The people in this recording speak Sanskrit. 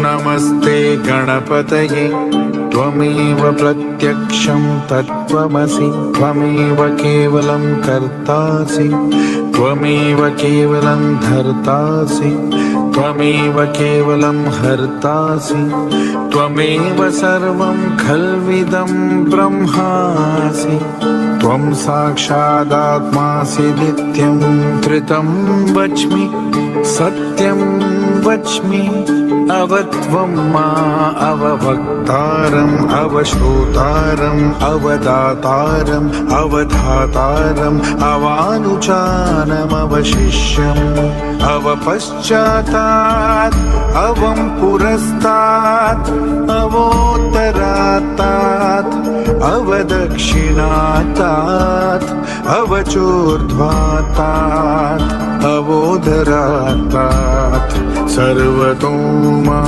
नमस्ते गणपतये त्वमेव प्रत्यक्षं तत्त्वमसि त्वमेव केवलं कर्तासि त्वमेव केवलं धर्तासि त्वमेव केवलं हर्तासि त्वमेव सर्वं खल्विदं ब्रह्मासि त्वं साक्षादात्मासि नित्यं त्रितं वच्मि सत्यं वच्मि अवत्वं मा अवभक्तारम् अवश्रोतारम् अवदातारम् अवधातारम् अवानुचानम् अवशिष्यम् अवपश्चातात् अवं पुरस्तात् अवोत्तरात्तात् अवदक्षिणात्तात् अवचोर्ध्वात्तात् अवोदरात्तात् सर्वतो मा